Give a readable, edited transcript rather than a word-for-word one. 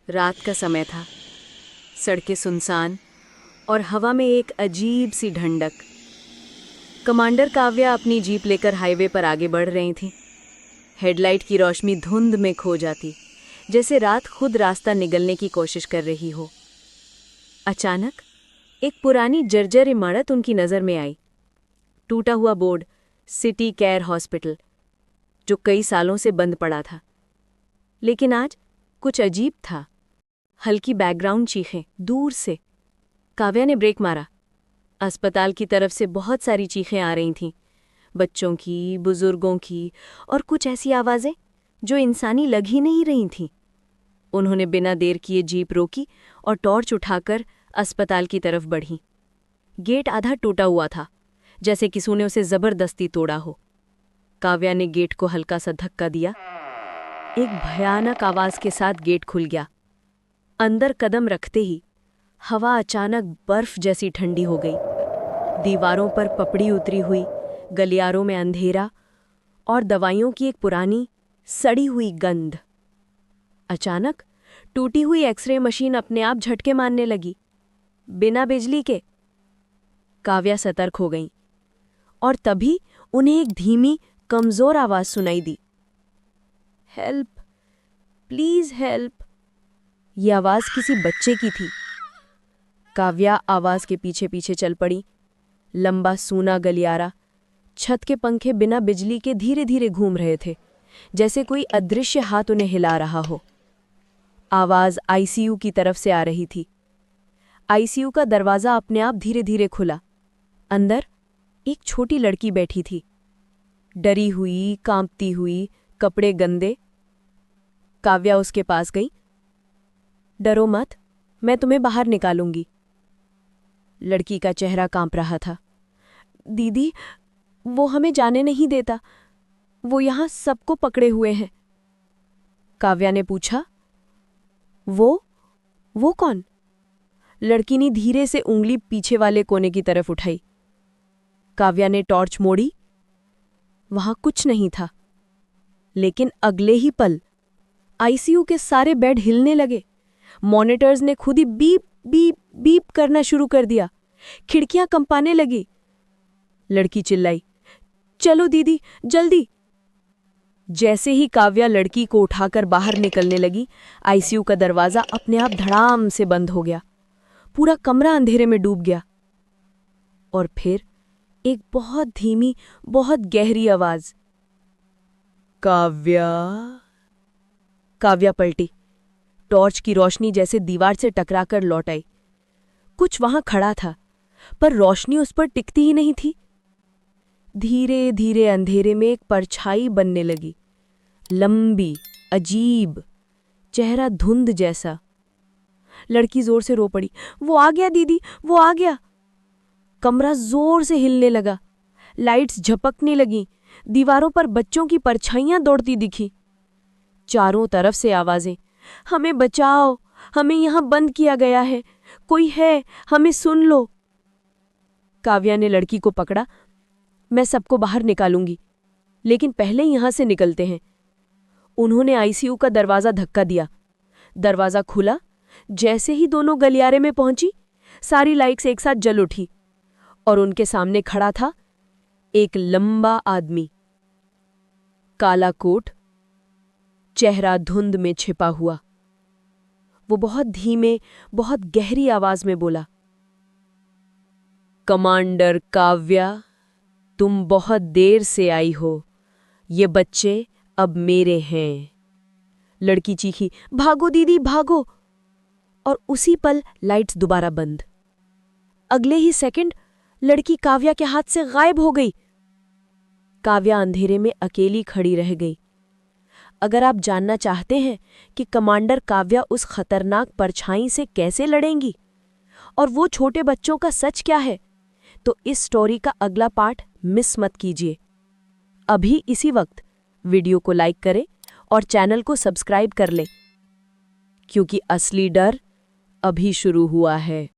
रात का समय था। सड़कें सुनसान और हवा में एक अजीब सी ठंडक। कमांडर काव्या अपनी जीप लेकर हाईवे पर आगे बढ़ रही थी। हेडलाइट की रोशनी धुंध में खो जाती, जैसे रात खुद रास्ता निगलने की कोशिश कर रही हो। अचानक एक पुरानी जर्जर इमारत उनकी नज़र में आई। टूटा हुआ बोर्ड, सिटी केयर हॉस्पिटल, जो कई सालों से बंद पड़ा था। लेकिन आज कुछ अजीब था। हल्की बैकग्राउंड चीखें दूर से। काव्या ने ब्रेक मारा। अस्पताल की तरफ से बहुत सारी चीखें आ रही थीं, बच्चों की, बुजुर्गों की, और कुछ ऐसी आवाज़ें जो इंसानी लग ही नहीं रही थीं। उन्होंने बिना देर किए जीप रोकी और टॉर्च उठाकर अस्पताल की तरफ बढ़ी। गेट आधा टूटा हुआ था, जैसे किसी ने उसे जबरदस्ती तोड़ा हो। काव्या ने गेट को हल्का सा धक्का दिया। एक भयानक आवाज के साथ गेट खुल गया। अंदर कदम रखते ही हवा अचानक बर्फ जैसी ठंडी हो गई। दीवारों पर पपड़ी उतरी हुई, गलियारों में अंधेरा और दवाइयों की एक पुरानी सड़ी हुई गंध। अचानक टूटी हुई एक्सरे मशीन अपने आप झटके मारने लगी, बिना बिजली के। काव्या सतर्क हो गई और तभी उन्हें एक धीमी, कमजोर आवाज सुनाई दी। Help, please help. यह आवाज किसी बच्चे की थी। काव्या आवाज के पीछे पीछे चल पड़ी। लंबा सूना गलियारा, छत के पंखे बिना बिजली के धीरे धीरे घूम रहे थे, जैसे कोई अदृश्य हाथ उन्हें हिला रहा हो। आवाज आईसीयू की तरफ से आ रही थी। आईसीयू का दरवाजा अपने आप धीरे धीरे खुला। अंदर एक छोटी लड़की बैठी थी, डरी हुई, कांपती हुई, कपड़े गंदे। काव्या उसके पास गई। डरो मत, मैं तुम्हें बाहर निकालूंगी। लड़की का चेहरा कांप रहा था। दीदी, वो हमें जाने नहीं देता। वो यहां सबको पकड़े हुए हैं। काव्या ने पूछा। वो कौन? लड़की ने धीरे से उंगली पीछे वाले कोने की तरफ उठाई। काव्या ने टॉर्च मोड़ी। वहां कुछ नहीं था। लेकिन अगले ही पल आईसीयू के सारे बेड हिलने लगे। मॉनिटर्स ने खुद ही बीप बीप बीप करना शुरू कर दिया। खिड़कियां कंपाने लगी। लड़की चिल्लाई, चलो दीदी, जल्दी। जैसे ही काव्या लड़की को उठाकर बाहर निकलने लगी, आईसीयू का दरवाजा अपने आप धड़ाम से बंद हो गया। पूरा कमरा अंधेरे में डूब गया। और फिर एक बहुत धीमी, बहुत गहरी आवाज, काव्या। काव्या पलटी। टॉर्च की रोशनी जैसे दीवार से टकराकर लौट आई। कुछ वहां खड़ा था, पर रोशनी उस पर टिकती ही नहीं थी। धीरे धीरे अंधेरे में एक परछाई बनने लगी, लंबी, अजीब, चेहरा धुंध जैसा। लड़की जोर से रो पड़ी। वो आ गया दीदी, वो आ गया। कमरा जोर से हिलने लगा। लाइट्स झपकने लगीं। दीवारों पर बच्चों की परछाइयां दौड़ती दिखी। चारों तरफ से आवाजें, हमें बचाओ, हमें यहां बंद किया गया है, कोई है, हमें सुन लो। काव्या ने लड़की को पकड़ा। मैं सबको बाहर निकालूंगी, लेकिन पहले यहां से निकलते हैं। उन्होंने आईसीयू का दरवाजा धक्का दिया। दरवाजा खुला। जैसे ही दोनों गलियारे में पहुंची, सारी लाइट्स एक साथ जल उठी और उनके सामने खड़ा था एक लंबा आदमी, काला कोट, चेहरा धुंध में छिपा हुआ। वो बहुत धीमे, बहुत गहरी आवाज में बोला, कमांडर काव्या, तुम बहुत देर से आई हो। ये बच्चे अब मेरे हैं। लड़की चीखी, भागो दीदी, भागो। और उसी पल लाइट्स दोबारा बंद। अगले ही सेकंड लड़की काव्या के हाथ से गायब हो गई। काव्या अंधेरे में अकेली खड़ी रह गई। अगर आप जानना चाहते हैं कि कमांडर काव्या उस खतरनाक परछाई से कैसे लड़ेंगी और वो छोटे बच्चों का सच क्या है, तो इस स्टोरी का अगला पार्ट मिस मत कीजिए। अभी इसी वक्त वीडियो को लाइक करें और चैनल को सब्सक्राइब कर लें, क्योंकि असली डर अभी शुरू हुआ है।